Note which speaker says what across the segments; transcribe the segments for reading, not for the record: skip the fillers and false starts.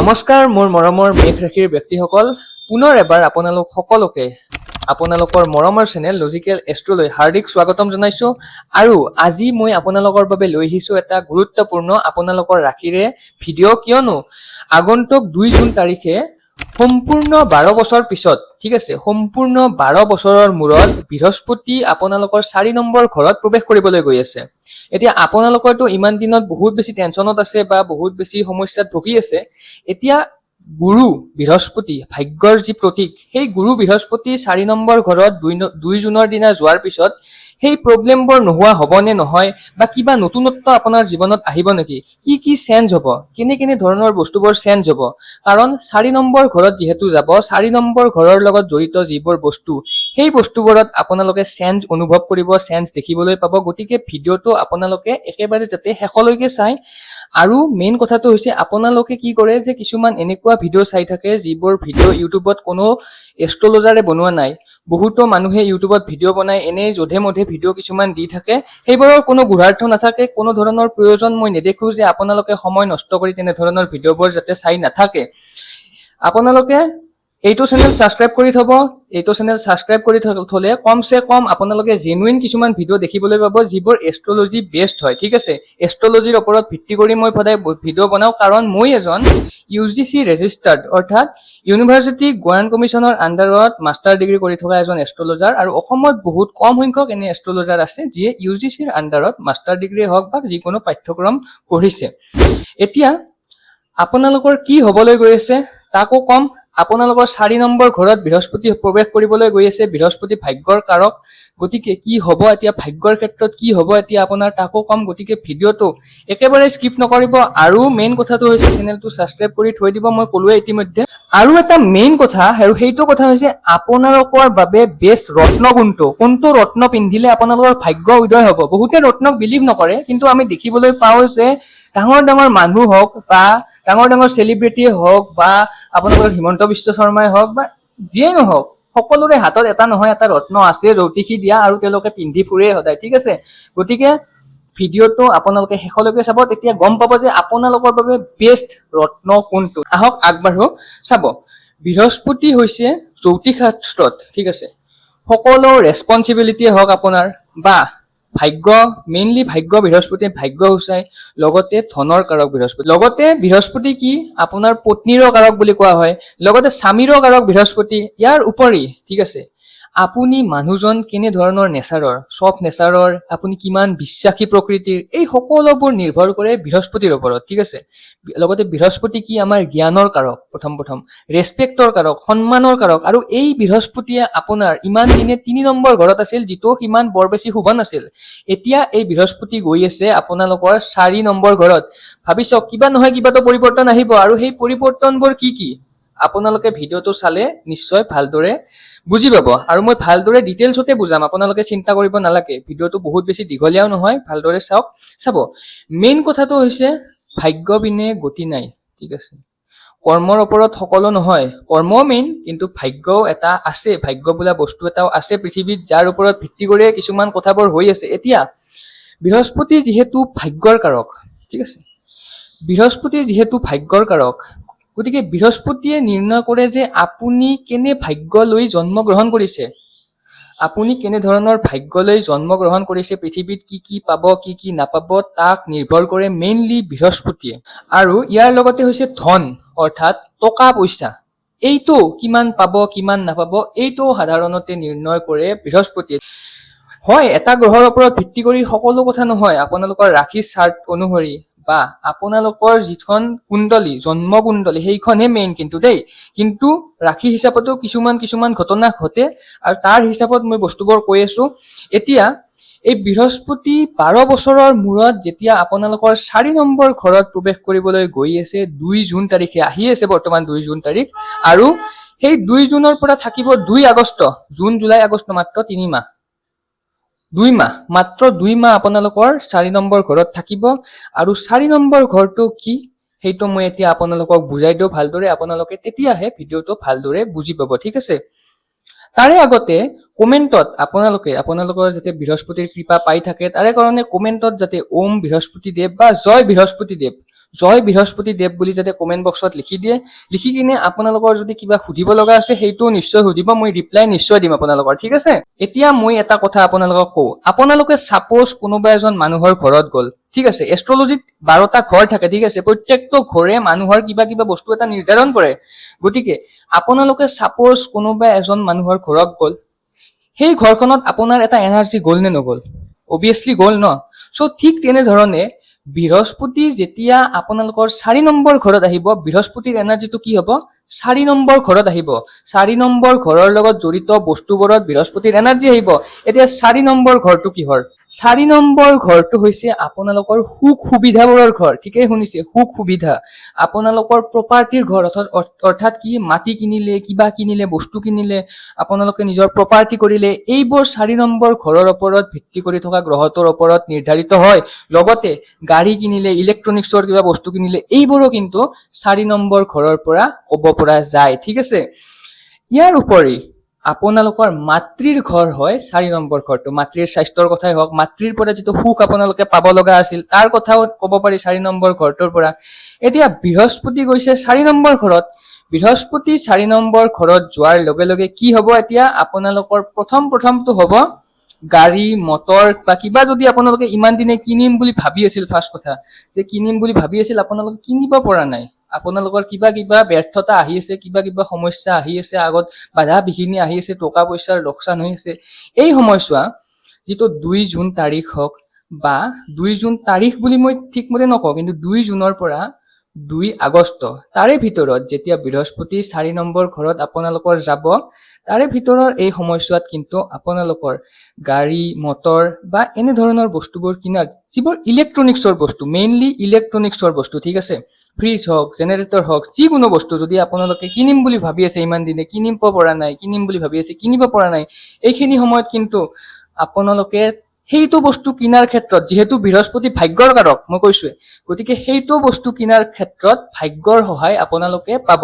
Speaker 1: নমস্কাৰ মোৰ মৰমৰ মেঘ ৰাশিৰ ব্যক্তিসকল, পুনৰ এবাৰ আপোনালোক সকলোকে আপোনালোকৰ মৰমৰ চেনেল লজিকেল এষ্ট্ৰলৈ হাৰ্দিক স্বাগতম জনাইছো। আৰু আজি মই আপোনালোকৰ বাবে লৈ আহিছো এটা গুৰুত্বপূৰ্ণ আপোনালোকৰ ৰাশিৰে ভিডিঅ', কিয়নো আগন্তুক 2 জুন তাৰিখে সম্পূৰ্ণ 12 বছৰ পিছত, ঠিক আছে, সম্পূৰ্ণ 12 বছৰৰ মূৰত বৃহস্পতি আপোনালোকৰ 4 নম্বৰ ঘৰত প্ৰৱেশ কৰিবলৈ গৈ আছে। এতিয়া আপোনালোকৰতো ইমান দিনত বহুত বেছি টেনচনত আছে বা বহুত বেছি সমস্যাত ভুগি আছে। এতিয়া গুৰু বৃহস্পতি ভাগ্যৰ যি প্ৰতীক, সেই গুৰু বৃহস্পতি 4 নম্বৰ ঘৰত 2 জুনৰ দিনা যোৱাৰ পিছত সেই প্ৰব্লেমবোৰ নোহোৱা হ'ব নে নহয়, বা কিবা নতুনত্ব আপোনাৰ জীৱনত আহিব নেকি, কি চেঞ্জ হ'ব, কেনে ধৰণৰ বস্তুবোৰ চেঞ্জ হ'ব। কাৰণ 4 নম্বৰ ঘৰত যিহেতু যাব, 4 নম্বৰ ঘৰৰ লগত জড়িত যিবোৰ বস্তু, সেই বস্তুবোৰত আপোনালোকে চেঞ্জ অনুভৱ কৰিব, চেঞ্জ দেখিবলৈ পাব। গতিকে ভিডিঅ'টো আপোনালোকে একেবাৰে যাতে শেষলৈকে চাই। আৰু মেইন কথাটো হৈছে আপোনালোকে কি কৰে যে কিছুমান এনেকুৱা ভিডিঅ' চাই থাকে যিবোৰ ভিডিঅ' ইউটিউবত কোনো এষ্ট্ৰলজাৰে বনোৱা নাই। বহুতো মানুহে ইউটিউবত ভিডিঅ' বনাই এনেই যধে মধে ভিডিঅ' কিছুমান দি থাকে, সেইবোৰৰ কোনো গুঢ়াৰ্থ নাথাকে, কোনো ধৰণৰ প্ৰয়োজন মই নেদেখো যে আপোনালোকে সময় নষ্ট কৰি তেনেধৰণৰ ভিডিঅ'বোৰ যাতে চাই নাথাকে। আপোনালোকে এইটো চেনেল ছাবস্ক্ৰাইব কৰি থব। এইটো চেনেল ছাবস্ক্ৰাইব কৰি থলে কমসে কম আপোনালোকে জেনুইন কিছুমান ভিডিঅ' দেখিবলৈ পাব যিবোৰ এষ্ট্ৰলজি বেস্ট হয়, ঠিক আছে। এষ্ট্ৰলজিৰ ওপৰত ভিত্তি কৰি মই সদায় ভিডিঅ' বনাওঁ, কাৰণ মই এজন UGC ৰেজিষ্টাৰ্ড অৰ্থাৎ ইউনিভাৰ্চিটি গোৱান কমিশ্যনৰ আণ্ডাৰত মাষ্টাৰ ডিগ্ৰী কৰি থকা এজন এষ্ট্ৰলজাৰ। আৰু অসমত বহুত কম সংখ্যক এনে এষ্ট্ৰলজাৰ আছে যিয়ে UGCৰ আণ্ডাৰত মাষ্টাৰ ডিগ্ৰী হওক বা যিকোনো পাঠ্যক্ৰম পঢ়িছে। এতিয়া আপোনালোকৰ কি হ'বলৈ গৈ আছে তাকো কম। আপোনালোকৰ 4 নম্বৰ ঘৰত বৃহস্পতি প্ৰৱেশ কৰিবলৈ গৈ আছে। বৃহস্পতি ভাগ্যৰ কাৰক, গতিকে কি হ'ব এতিয়া ভাগ্যৰ ক্ষেত্ৰত, কি হ'ব এতিয়া আপোনাৰ তাকো কম। গতিকে ভিডিঅ'টো একেবাৰে স্কিপ নকৰিব। আৰু মেইন কথাটো হৈছে চেনেলটো ছাবস্ক্ৰাইব কৰি থৈ দিব, মই ক'লোৱে ইতিমধ্যে। আৰু এটা মেইন কথা, আৰু সেইটো কথা হৈছে আপোনালোকৰ বাবে বেষ্ট ৰত্ন কোনটো ৰত্ন পিন্ধিলে আপোনালোকৰ ভাগ্য উদয় হ'ব। বহুতে ৰত্নক বিলিভ নকৰে, কিন্তু আমি দেখিবলৈ পাওঁ যে ডাঙৰ মানুহ হওক বা ডাঙৰ চেলিব্ৰিটি হওক বা আপোনালোকৰ হিমন্ত বিশ্ব শৰ্মাই হওক বা যিয়ে নহওক, সকলোৰে হাতত এটা নহয় এটা ৰত্ন আছে জ্যোতিষী দিয়া, আৰু তেওঁলোকে পিন্ধি ফুৰে সদায়, ঠিক আছে। গতিকে ভিডিঅ'টো আপোনালোকে শেষলৈকে চাব, তেতিয়া গম পাব যে আপোনালোকৰ বাবে বেষ্ট ৰত্ন কোনটো। আহক আগবাঢ়ো। চাব, বৃহস্পতি হৈছে জ্যোতিষ শাস্ত্ৰত, ঠিক আছে, সকলো ৰেছপনচিবিলিটি হওক আপোনাৰ বা ভাগ্য, মেইনলি ভাগ্য, বৃহস্পতি ভাগ্য সূচায়, লগতে ধনৰ কাৰক বৃহস্পতি। লগতে বৃহস্পতি কি আপোনাৰ পত্নীৰো কাৰক বুলি কোৱা হয়, লগতে স্বামীৰো কাৰক বৃহস্পতি। ইয়াৰ উপৰি, ঠিক আছে, আপুনি মানুহজন কেনে ধৰণৰ নেচাৰৰ, চফ্ট নেচাৰৰ, আপুনি কিমান বিশ্বাসী প্ৰকৃতিৰ, এই সকলোবোৰ নিৰ্ভৰ কৰে বৃহস্পতিৰ ওপৰত, ঠিক আছে। লগতে বৃহস্পতি কি আমাৰ জ্ঞানৰ কাৰক, প্ৰথম ৰেছপেক্টৰ কাৰক, সন্মানৰ কাৰক। আৰু এই বৃহস্পতিয়ে আপোনাৰ ইমান দিনে 3 নম্বৰ ঘৰত আছিল, যিটো সিমান বৰ বেছি শুভ নাছিল। এতিয়া এই বৃহস্পতি গৈ আছে আপোনালোকৰ 4 নম্বৰ ঘৰত। ভাবি চাওক, কিবা নহয় কিবাতো পৰিৱৰ্তন আহিব। আৰু সেই পৰিৱৰ্তনবোৰ কি আপোনালোকে ভিডিঅ'টো চালে নিশ্চয় ভালদৰে বুজি পাব। আৰু মই ভালদৰে ডিটেইলছতে বুজাম, আপোনালোকে চিন্তা কৰিব নালাগে। ভিডিঅ'টো বহুত বেছি দীঘলীয়াও নহয়, ভালদৰে চাওক। চাব, মেইন কথাটো হৈছে ভাগ্য বিনে গতি নাই, ঠিক আছে। কৰ্মৰ ওপৰত সকলো নহয়, কৰ্ম মেইন, কিন্তু ভাগ্যও এটা আছে, ভাগ্য বোলা বস্তু এটাও আছে পৃথিৱীত, যাৰ ওপৰত ভিত্তি কৰি কিছুমান কথাবোৰ হৈ আছে। এতিয়া বৃহস্পতি যিহেতু ভাগ্যৰ কাৰক, ঠিক আছে, বৃহস্পতি যিহেতু ভাগ্যৰ কাৰক, গতিকে বৃহস্পতিয়ে নিৰ্ণয় কৰে যে আপুনি কেনে ভাগ্য লৈ জন্মগ্ৰহণ কৰিছে, আপুনি কেনে ধৰণৰ ভাগ্য লৈ জন্মগ্ৰহণ কৰিছে, পৃথিৱীত কি পাব কি নাপাব, তাক নিৰ্ভৰ কৰে মেইনলি বৃহস্পতিয়ে। আৰু ইয়াৰ লগতে হৈছে ধন, অৰ্থাৎ টকা পইচা, এইটো কিমান পাব কিমান নাপাব, এইটো সাধাৰণতে নিৰ্ণয় কৰে বৃহস্পতিয়ে। হয়, এটা গ্ৰহৰ ওপৰত ভিত্তি কৰি সকলো কথা নহয়, আপোনালোকৰ ৰাশি চাৰ্ট অনুসৰি বা আপোনালোকৰ যিখন কুণ্ডলী, জন্ম কুণ্ডলী, সেইখনহে মেইন কিন্তু দেই। কিন্তু ৰাশি হিচাপতো কিছুমান ঘটনা ঘটে, আৰু তাৰ হিচাপত মই বস্তুবোৰ কৈ আছো। এতিয়া এই বৃহস্পতি 12 বছৰৰ মূৰত যেতিয়া আপোনালোকৰ 4 নম্বৰ ঘৰত প্ৰৱেশ কৰিবলৈ গৈ আছে 2 জুন তাৰিখে, আহি আছে বৰ্তমান 2 জুন তাৰিখ। আৰু সেই 2 জুনৰ পৰা থাকিব 2 আগষ্ট, জুন জুলাই আগষ্ট, মাত্ৰ 3 মাহ, 2 মাহ, মাত্ৰ 2 মাহ আপোনালোকৰ 4 নম্বৰ ঘৰত থাকিব। আৰু 4 নম্বৰ ঘৰটো কি সেইটো মই এতিয়া আপোনালোকক বুজাই দিওঁ ভালদৰে, আপোনালোকে তেতিয়াহে ভিডিঅ'টো ভালদৰে বুজি পাব, ঠিক আছে। তাৰে আগতে কমেণ্টত আপোনালোকৰ যাতে বৃহস্পতিৰ কৃপা পাই থাকে, তাৰে কাৰণে কমেণ্টত যাতে ওম বৃহস্পতি দেৱ বা জয় বৃহস্পতি দেৱ জয় বৃহস্পতি দেৱ বুলি যাতে কমেণ্ট বক্সত লিখি দিয়ে। লিখি কিনে আপোনালোকৰ যদি কিবা সুধিব লগা আছে সেইটো নিশ্চয় সুধিব, মই ৰিপ্লাই নিশ্চয় দিম আপোনালোকৰ, ঠিক আছে। এতিয়া মই এটা কথা আপোনালোকক কওঁ, আপোনালোকে ছাপোজ কোনোবা এজন মানুহৰ ঘৰত গ'ল, ঠিক আছে। এষ্ট্ৰলজিত 12টা ঘৰ থাকে, ঠিক আছে। প্ৰত্যেকটো ঘৰে মানুহৰ কিবা কিবা বস্তু এটা নিৰ্ধাৰণ কৰে। গতিকে আপোনালোকে ছাপোজ কোনোবা এজন মানুহৰ ঘৰত গ'ল, সেই ঘৰখনত আপোনাৰ এটা এনাৰ্জি গ'ল নে নগ'ল? অবভিয়াছলি গ'ল ন। চ' ঠিক তেনেধৰণে বৃহস্পতি যেতিয়া আপোনালোকৰ 4 নম্বৰ ঘৰত আহিব, বৃহস্পতিৰ এনাৰ্জিটো কি হ'ব? 4 নম্বৰ ঘৰত আহিব। 4 নম্বৰ ঘৰৰ লগত জড়িত বস্তুবোৰত বৃহস্পতিৰ এনাৰ্জি আহিব। এতিয়া 4 নম্বৰ ঘৰটো কিহৰ? 4 নম্বৰ ঘৰটো হৈছে আপোনালোকৰ সুখ সুবিধাবোৰৰ ঘৰ। ঠিকেই শুনিছে, সুখ সুবিধা। আপোনালোকৰ প্ৰপাৰ্টিৰ ঘৰ, অৰ্থাৎ কি, মাটি কিনিলে, কিবা কিনিলে, বস্তু কিনিলে, আপোনালোকে নিজৰ প্ৰপাৰ্টি কৰিলে, এইবোৰ 4 নম্বৰ ঘৰৰ ওপৰত ভিত্তি কৰি থকা গ্ৰহটোৰ ওপৰত নিৰ্ধাৰিত হয়। লগতে গাড়ী কিনিলে, ইলেক্ট্ৰনিক্সৰ কিবা বস্তু কিনিলে, এইবোৰো কিন্তু 4 নম্বৰ ঘৰৰ পৰা ক'ব পৰা যায়, ঠিক আছে। ইয়াৰ উপৰি আপোনালোকৰ মাতৃৰ ঘৰ হয় 4 নম্বৰ ঘৰটো। মাতৃৰ স্বাস্থ্যৰ কথাই হওক, মাতৃৰ পৰা যিটো সুখ আপোনালোকে পাব লগা আছিল তাৰ কথাও ক'ব পাৰি 4 নম্বৰ ঘৰটোৰ পৰা। এতিয়া বৃহস্পতি গৈছে 4 নম্বৰ ঘৰত। বৃহস্পতি 4 নম্বৰ ঘৰত যোৱাৰ লগে লগে কি হ'ব? এতিয়া আপোনালোকৰ প্ৰথমটো হ'ব গাড়ী মটৰ বা কিবা যদি আপোনালোকে ইমান দিনে কিনিম বুলি ভাবি আছিল, ফাৰ্ষ্ট কথা যে কিনিম বুলি ভাবি আছিল, আপোনালোকে কিনিব পৰা নাই। আপোনালোকৰ কিবা কিবা ব্যৰ্থতা আহি আছে, কিবা কিবা সমস্যা আহি আছে, আগত বাধা বিঘিনি আহি আছে, টকা পইচাৰ লোকচান হৈ আছে। এই সময়ছোৱা যিটো 2 জুন তাৰিখ হওক বা 2 জুন তাৰিখ বুলি মই ঠিকমতে নকওঁ, কিন্তু 2 জুনৰ পৰা 2 আগষ্ট, তাৰে ভিতৰত যেতিয়া বৃহস্পতি 4 নম্বৰ ঘৰত আপোনালোকৰ যাব, তাৰে ভিতৰৰ এই সময়ছোৱাত কিন্তু আপোনালোকৰ গাড়ী মটৰ বা এনেধৰণৰ বস্তুবোৰ কিনাৰ, যিবোৰ ইলেক্ট্ৰনিক্সৰ বস্তু, মেইনলি ইলেক্ট্ৰনিক্সৰ বস্তু, ঠিক আছে। ফ্ৰিজ হওক, জেনেৰেটৰ হওক, যিকোনো বস্তু যদি আপোনালোকে কিনিম বুলি ভাবি আছে, ইমান দিনে কিনিব পৰা নাই, কিনিম বুলি ভাবি আছে কিনিব পৰা নাই, এইখিনি সময়ত কিন্তু আপোনালোকে সেইটো বস্তু কিনাৰ ক্ষেত্ৰত, যিহেতু বৃহস্পতি ভাগ্যৰ কাৰক, মই কৈছোৱে, গতিকে সেইটো বস্তু কিনাৰ ক্ষেত্ৰত ভাগ্যৰ সহায় আপোনালোকে পাব।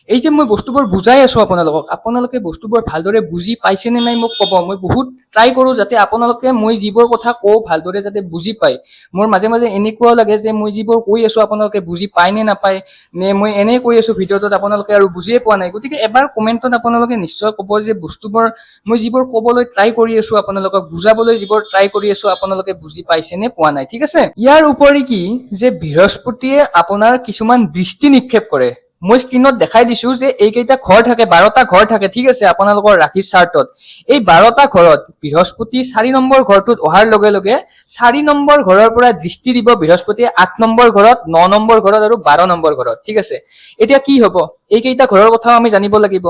Speaker 1: এই যে মই বস্তুবোৰ বুজাই আছো আপোনালোকক, আপোনালোকে বস্তুবোৰ ভালদৰে বুজি পাইছে নে নাই মোক ক'ব। মই বহুত ট্ৰাই কৰো যাতে আপোনালোকে মই যিবোৰ কথা কওঁ ভালদৰে যাতে বুজি পায়। মোৰ মাজে মাজে এনেকুৱাও লাগে যে মই যিবোৰ কৈ আছো আপোনালোকে বুজি পায় নে নাপায়, নে মই এনেই কৈ আছো ভিডিঅ'টোত আপোনালোকে আৰু বুজিয়ে পোৱা নাই। গতিকে এবাৰ কমেণ্টত আপোনালোকে নিশ্চয় ক'ব যে বস্তুবোৰ মই যিবোৰ ক'বলৈ ট্ৰাই কৰি আছো, আপোনালোকক বুজাবলৈ যিবোৰ ট্ৰাই কৰি আছো, আপোনালোকে বুজি পাইছে নে পোৱা নাই, ঠিক আছে। ইয়াৰ উপৰি কি যে বৃহস্পতিয়ে আপোনাৰ কিছুমান দৃষ্টি নিক্ষেপ কৰে। মই স্ক্ৰীনত দেখাই দিছো যে এইকেইটা ঘৰ থাকে, 12টা ঘৰ থাকে, ঠিক আছে, আপোনালোকৰ ৰাশিৰ চাৰ্টত। এই 12টা ঘৰত বৃহস্পতি 4 নম্বৰ ঘৰটোত অহাৰ লগে লগে 4 নম্বৰ ঘৰৰ পৰা দৃষ্টি দিব বৃহস্পতিয়ে 8 নম্বৰ ঘৰত, 9 নম্বৰ ঘৰত আৰু 12 নম্বৰ ঘৰত, ঠিক আছে। এতিয়া কি হ'ব? এইকেইটা ঘৰৰ কথাও আমি জানিব লাগিব।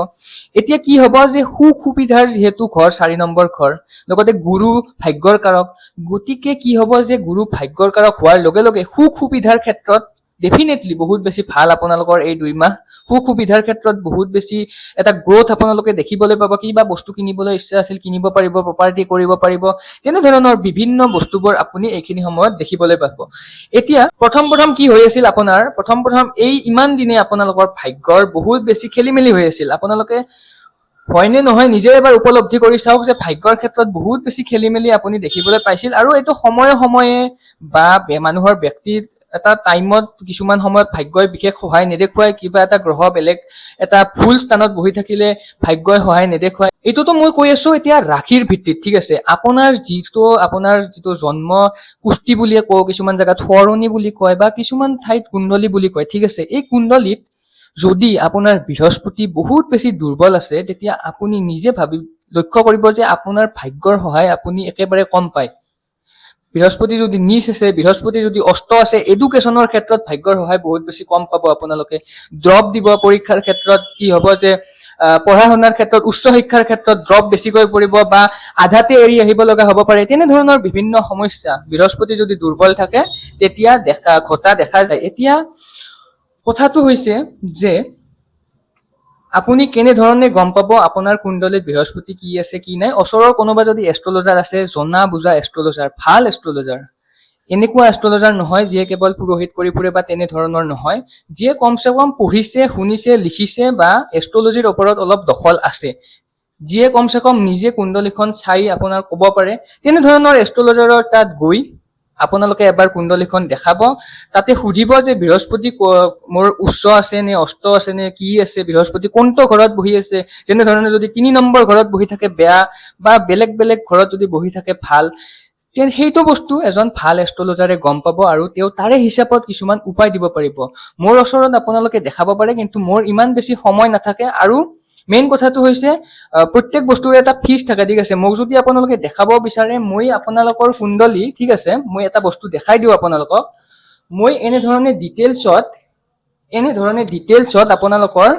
Speaker 1: এতিয়া কি হ'ব যে সুখ সুবিধাৰ যিহেতু ঘৰ 4 নম্বৰ ঘৰ, লগতে গুৰু ভাগ্যৰ কাৰক, গতিকে কি হ'ব যে গুৰু ভাগ্যৰ কাৰক হোৱাৰ লগে লগে সুখ সুবিধাৰ ক্ষেত্ৰত ডেফিনেটলি বহুত বেছি ভাল। আপোনালোকৰ এই 2 মাহ সুখ সুবিধাৰ ক্ষেত্ৰত বহুত বেছি এটা গ্ৰোথ আপোনালোকে দেখিবলৈ পাব। কিবা বস্তু কিনিবলৈ ইচ্ছা আছিল কিনিব পাৰিব, প্ৰপাৰ্টি কৰিব পাৰিব, তেনেধৰণৰ বিভিন্ন বস্তুবোৰ আপুনি এইখিনি সময়ত দেখিবলৈ পাব। এতিয়া প্ৰথম কি হৈ আছিল আপোনাৰ, প্ৰথম এই ইমান দিনে আপোনালোকৰ ভাগ্যৰ বহুত বেছি খেলি মেলি হৈ আছিল। আপোনালোকে হয়নে নহয় নিজে এবাৰ উপলব্ধি কৰি চাওক যে ভাগ্যৰ ক্ষেত্ৰত বহুত বেছি খেলি মেলি আপুনি দেখিবলৈ পাইছিল। আৰু এইটো সময়ে সময়ে বা মানুহৰ ব্যক্তিৰ এটা টাইমত কিছুমান সময়ত ভাগ্যই বিশেষ সহায় নেদেখুৱাই, কিবা এটা গ্ৰহ বেলেগ এটা ভুল স্থানত বহি থাকিলে ভাগ্যই সহায় নেদেখুৱাই। এইটোতো মই কৈ আছো এতিয়া ৰাশিৰ ভিত্তিত, ঠিক আছে। আপোনাৰ যিটো জন্ম কুষ্টি বুলিয়ে কওঁ, কিছুমান জেগাত সোঁৱৰণি বুলি কয় বা কিছুমান ঠাইত কুণ্ডলী বুলি কয়, ঠিক আছে। এই কুণ্ডলীত যদি আপোনাৰ বৃহস্পতি বহুত বেছি দুৰ্বল আছে, তেতিয়া আপুনি নিজে লক্ষ্য কৰিব যে আপোনাৰ ভাগ্যৰ সহায় আপুনি একেবাৰে কম পায়। বৃহস্পতি যদি নিচ আছে, বৃহস্পতি যদি অস্ত আছে, এডুকেশ্যনৰ ক্ষেত্ৰত ভাগ্যৰ সহায় বহুত বেছি কম পাব আপোনালোকে। ড্ৰপ দিব পৰীক্ষাৰ ক্ষেত্ৰত, কি হ'ব যে পঢ়া শুনাৰ ক্ষেত্ৰত, উচ্চ শিক্ষাৰ ক্ষেত্ৰত ড্ৰপ বেছিকৈ পৰিব বা আধাতে এৰি আহিব লগা হ'ব পাৰে। তেনেধৰণৰ বিভিন্ন সমস্যা বৃহস্পতি যদি দুৰ্বল থাকে তেতিয়া ঘটা দেখা যায়। এতিয়া কথাটো হৈছে যে আপুনি কেনেধৰণে গম পাব আপোনাৰ কুণ্ডলীত বৃহস্পতি কি আছে কি নাই। ওচৰৰ কোনোবা যদি এষ্ট্ৰলজাৰ আছে, জনা বুজা এষ্ট্ৰলজাৰ, ভাল এষ্ট্ৰলজাৰ, এনেকুৱা এষ্ট্ৰলজাৰ নহয় যিয়ে কেৱল পুৰোহিত কৰি ফুৰে বা তেনেধৰণৰ নহয়, যিয়ে কমচে কম পঢ়িছে, শুনিছে, লিখিছে বা এষ্ট্ৰলজিৰ ওপৰত অলপ দখল আছে, যিয়ে কমচে কম নিজে কুণ্ডলীখন চাই আপোনাৰ ক'ব পাৰে, তেনেধৰণৰ এষ্ট্ৰলজাৰৰ তাত গৈ আপোনালোকে এবাৰ কুণ্ডলীখন দেখাব, তাতে সুধিব যে বৃহস্পতি মোৰ উচ্চ আছে নে অষ্ট আছে নে কি আছে, বৃহস্পতি কোনটো ঘৰত বহি আছে, যেনেধৰণে যদি 3 নম্বৰ ঘৰত বহি থাকে বেয়া বা বেলেগ বেলেগ ঘৰত যদি বহি থাকে ভাল, সেইটো বস্তু এজন ভাল এষ্ট্ৰলজাৰে গম পাব আৰু তেওঁ তাৰে হিচাপত কিছুমান উপায় দিব পাৰিব। মোৰ ওচৰত আপোনালোকে দেখাব পাৰে, কিন্তু মোৰ ইমান বেছি সময় নাথাকে আৰু মেইন কথাটো হৈছে প্ৰত্যেক বস্তুৰে এটা ফিজ থাকে, ঠিক আছে। মোক যদি আপোনালোকে দেখাব বিচাৰে, মই আপোনালোকৰ কুণ্ডলী, ঠিক আছে, মই এটা বস্তু দেখাই দিওঁ আপোনালোকক। মই এনেধৰণে ডিটেইলছত আপোনালোকৰ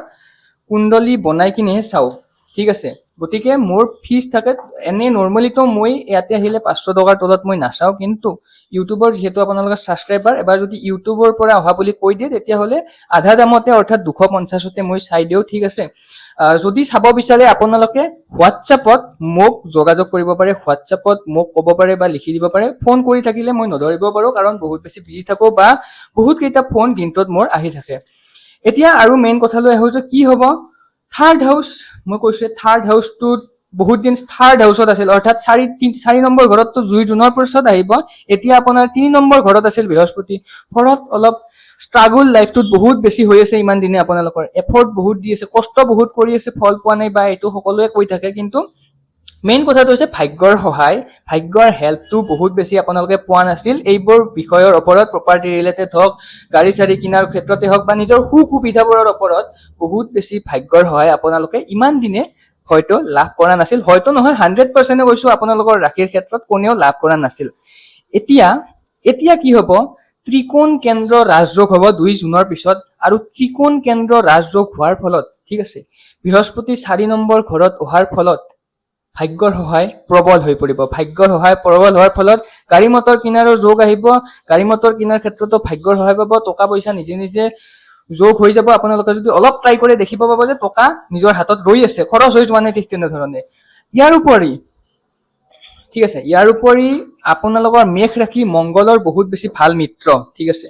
Speaker 1: কুণ্ডলী বনাই কিনেহে চাওঁ, ঠিক আছে। গতিকে মোৰ ফিজ থাকে, এনে নৰ্মেলিতো মই ইয়াতে আহিলে 500 টকাৰ তলত মই নাচাওঁ, কিন্তু ইউটিউবৰ যিহেতু আপোনালোকৰ ছাবস্ক্ৰাইবাৰ, এবাৰ যদি ইউটিউবৰ পৰা অহা বুলি কৈ দিয়ে তেতিয়াহ'লে আধা দামতে অৰ্থাৎ 250তে মই চাই দিওঁ, ঠিক আছে। যদি চাব বিচাৰে আপোনালোকে হোৱাটছএপত মোক যোগাযোগ কৰিব পাৰে, হোৱাটছএপত মোক ক'ব পাৰে বা লিখি দিব পাৰে। ফোন কৰি থাকিলে মই নধৰিব পাৰোঁ, কাৰণ বহুত বেছি বিজি থাকোঁ বা বহুত কেইটা ফোন দিনটোত মোৰ আহি থাকে। এতিয়া আৰু মেইন কথালৈ আহোঁ যে কি হ'ব, থাৰ্ড হাউচ, মই কৈছোঁ থাৰ্ড হাউচটোত বহুত দিন থাৰ্ড হাউচত আছিল, অৰ্থাৎ 4 নম্বৰ ঘৰততো জুনৰ পিছত আহিব, এতিয়া আপোনাৰ 3 নম্বৰ ঘৰত আছিল বৃহস্পতি। ঘৰত অলপ ষ্ট্ৰাগল লাইফটোত বহুত বেছি হৈ আছে ইমান দিনে, আপোনালোকৰ এফৰ্ট বহুত দি আছে, কষ্ট বহুত কৰি আছে, ফল পোৱা নাই বা এইটো সকলোৱে কৈ থাকে, কিন্তু মেইন কথাটো হৈছে ভাগ্যৰ সহায়, ভাগ্যৰ হেল্পটো বহুত বেছি আপোনালোকে পোৱা নাছিল এইবোৰ বিষয়ৰ ওপৰত, প্ৰপাৰ্টি ৰিলেটেড হওক, গাড়ী চাড়ী কিনাৰ ক্ষেত্ৰতে হওক বা নিজৰ সুবিধাবোৰৰ ওপৰত বহুত বেছি ভাগ্যৰ সহায় আপোনালোকে ইমান দিনে হয়তো লাভ কৰা নাছিল। হয়তো নহয়, 100% কৈছোঁ, আপোনালোকৰ ৰাশিৰ ক্ষেত্ৰত কোনেও লাভ কৰা নাছিল। এতিয়া কি হ'ব, ত্ৰিকোণ কেন্দ্ৰ ৰাজযোগ হ'ব 2 জুনৰ পিছত, আৰু ত্ৰিকোণ কেন্দ্ৰ ৰাজযোগ হোৱাৰ ফলত, ঠিক আছে, বৃহস্পতি 4 নম্বৰ ঘৰত অহাৰ ফলত ভাগ্যৰ সহায় প্ৰবল হৈ পৰিব। ভাগ্যৰ সহায় প্ৰবল হোৱাৰ ফলত গাড়ী মটৰ কিনাৰো যোগ আহিব, গাড়ী মটৰ কিনাৰ ক্ষেত্ৰতো ভাগ্যৰ সহায় পাব, টকা পইচা নিজে নিজে যোগ হৈ যাব। আপোনালোকে যদি অলপ ট্ৰাই কৰি দেখিব পাব যে টকা নিজৰ হাতত ৰৈ আছে, খৰচ হৈ যোৱা নাই ঠিক তেনেধৰণে। ইয়াৰ উপৰি আপোনালোকৰ মেষ ৰাশি মংগলৰ বহুত বেছি ভাল মিত্ৰ, ঠিক আছে।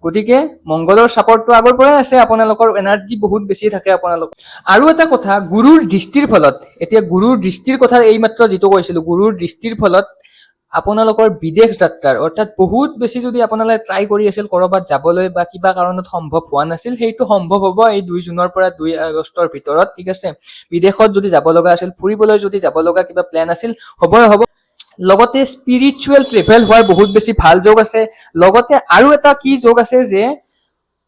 Speaker 1: গতিকে মংগলৰ চাপৰ্টটো আগৰ পৰাই আছে, আপোনালোকৰ এনাৰ্জি বহুত বেছি থাকে আপোনালোকৰ। আৰু এটা কথা, গুৰুৰ দৃষ্টিৰ ফলত, এতিয়া গুৰুৰ দৃষ্টিৰ কথা এইমাত্ৰ যিটো কৈছিলোঁ, গুৰুৰ দৃষ্টিৰ ফলত আপোনালোকৰ বিদেশ যাত্ৰাৰ, অৰ্থাৎ বহুত বেছি যদি আপোনালোকে ট্ৰাই কৰি আছিল ক'ৰবাত যাবলৈ বা কিবা কাৰণত সম্ভৱ হোৱা নাছিল, সেইটো সম্ভৱ হ'ব এই 2 জুনৰ পৰা 2 আগষ্টৰ ভিতৰত, ঠিক আছে। বিদেশত যদি যাব লগা আছিল, ফুৰিবলৈ যদি যাব লগা কিবা প্লেন আছিল, হ'ব। লগতে স্পিৰিচুৱেল ট্ৰেভেল হোৱাৰ বহুত বেছি ভাল যোগ আছে। লগতে আৰু এটা কি যোগ আছে যে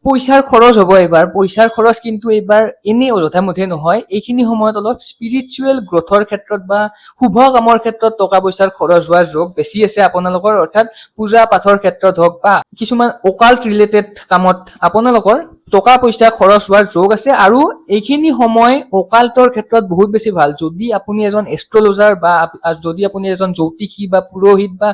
Speaker 1: পইচাৰ খৰচ হ'ব এইবাৰ, পইচাৰ খৰচ কিন্তু এইবাৰ এনেই অযথা মধে নহয়। এইখিনি সময়ত অলপ স্পিৰিচুৱেল গ্ৰথৰ ক্ষেত্ৰত বা শুভ কামৰ ক্ষেত্ৰত টকা পইচাৰ খৰচ হোৱাৰ যোগ বেছি আছে আপোনালোকৰ, অৰ্থাৎ পূজা পাঠৰ ক্ষেত্ৰত হওক বা কিছুমান অকাল্ট ৰিলেটেড কামত আপোনালোকৰ টকা পইচা খৰচ হোৱাৰ যোগ আছে। আৰু এইখিনি সময় অকাল্টৰ ক্ষেত্ৰত বহুত বেছি ভাল। যদি আপুনি এজন এষ্ট্ৰলজাৰ বা যদি আপুনি এজন জ্যোতিষী বা পুৰোহিত বা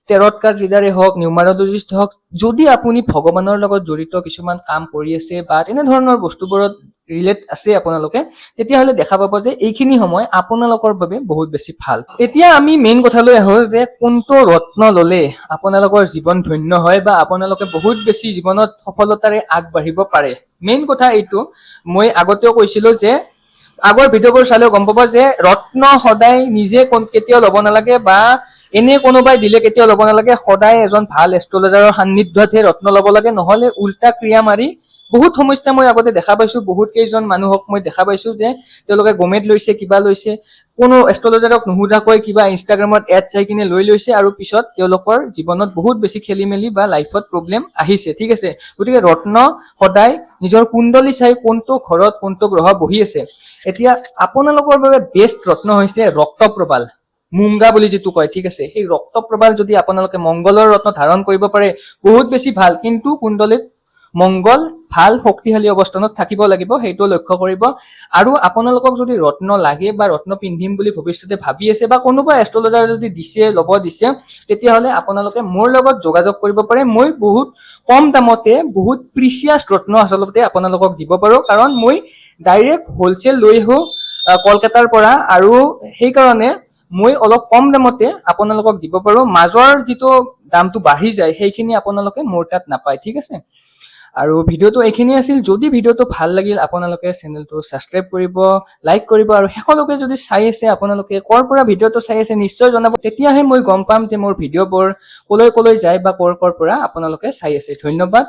Speaker 1: টেৰট কাৰ্ড ৰিডাৰে হওক, নিউমাৰলজিষ্ট হওক, যদি আপুনি ভগৱানৰ লগত জড়িত কিছুমান কাম কৰি আছে বা তেনেধৰণৰ বস্তুবোৰত ৰিলেট আছে আপোনালোকে, তেতিয়াহ'লে দেখা পাব যে এইখিনি সময় আপোনালোকৰ বাবে বহুত বেছি ভাল। এতিয়া আমি মেইন কথালৈ আহোঁ যে কোনটো ৰত্ন ল'লে আপোনালোকৰ জীৱন ধন্য হয় বা আপোনালোকে বহুত বেছি জীৱনত সফলতাৰে আগবাঢ়িব পাৰে। মেইন কথা এইটো, মই আগতেও কৈছিলোঁ যে আগৰ ভিডিঅ'বোৰ চালেও গম পাব যে ৰত্ন সদায় নিজে কেতিয়াও ল'ব নালাগে বা এনে কোনোবাই দিলে কেতিয়াও ল'ব নালাগে। সদায় এজন ভাল এষ্ট্ৰলজাৰৰ সান্নিধ্যতহে ৰত্ন ল'ব লাগে, নহ'লে উল্টা ক্ৰিয়া মাৰি বহুত সমস্যা মই আগতে দেখা পাইছোঁ। বহুত কেইজন মানুহক মই দেখা পাইছোঁ যে তেওঁলোকে গমেট লৈছে, কিবা লৈছে, কোনো এষ্ট্ৰলজাৰক নুসুধাকৈ কিবা ইনষ্টাগ্ৰামত এড চাই কিনে লৈছে, আৰু পিছত তেওঁলোকৰ জীৱনত বহুত বেছি খেলি মেলি বা লাইফত প্ৰব্লেম আহিছে, ঠিক আছে। গতিকে ৰত্ন সদায় নিজৰ কুণ্ডলী চাই কোনটো ঘৰত কোনটো গ্ৰহ বহি আছে। এতিয়া আপোনালোকৰ বাবে বেষ্ট ৰত্ন হৈছে ৰক্তপ্ৰবাল, মুংগা বুলি যিটো কয়, ঠিক আছে। সেই ৰক্তপ্ৰবাল যদি আপোনালোকে মংগলৰ ৰত্ন ধাৰণ কৰিব পাৰে বহুত বেছি ভাল, কিন্তু কুণ্ডলীত মংগল ভাল শক্তিশালী অৱস্থানত থাকিব লাগিব, সেইটো লক্ষ্য কৰিব। আৰু আপোনালোকক যদি ৰত্ন লাগে বা ৰত্ন পিন্ধিম বুলি ভৱিষ্যতে ভাবি আছে বা কোনোবা এষ্ট্ৰলজাৰ যদি ল'ব দিছে, তেতিয়াহ'লে আপোনালোকে মোৰ লগত যোগাযোগ কৰিব পাৰে। মই বহুত কম দামতে বহুত প্ৰিচিয়াছ ৰত্ন আচলতে আপোনালোকক দিব পাৰোঁ, কাৰণ মই ডাইৰেক্ট হ'লচেল লৈ আহোঁ কলকাতাৰ পৰা, আৰু সেইকাৰণে মই অলপ কম দামতে আপোনালোকক দিব পাৰোঁ। মাজৰ যিটো দামটো বাঢ়ি যায় সেইখিনি আপোনালোকে মোৰ তাত নাপায়, ঠিক আছে। আৰু ভিডিঅ'টো এইখিনি আছিল যদি ভিডিঅ'টো ভাল লাগিল আপোনালোকে চেনেলটো সাবস্ক্ৰাইব কৰিব লাইক কৰিব আৰু শেষলৈকে যদি চাই আছে আপোনালোকে কৰ পৰা ভিডিঅ'টো চাই আছে নিশ্চয় জনাব তেতিয়াহে মই গম পাম যে মোৰ ভিডিঅ'বোৰ কলৈ যায় বা কৰ পৰা আপোনালোকে চাই আছে ধন্যবাদ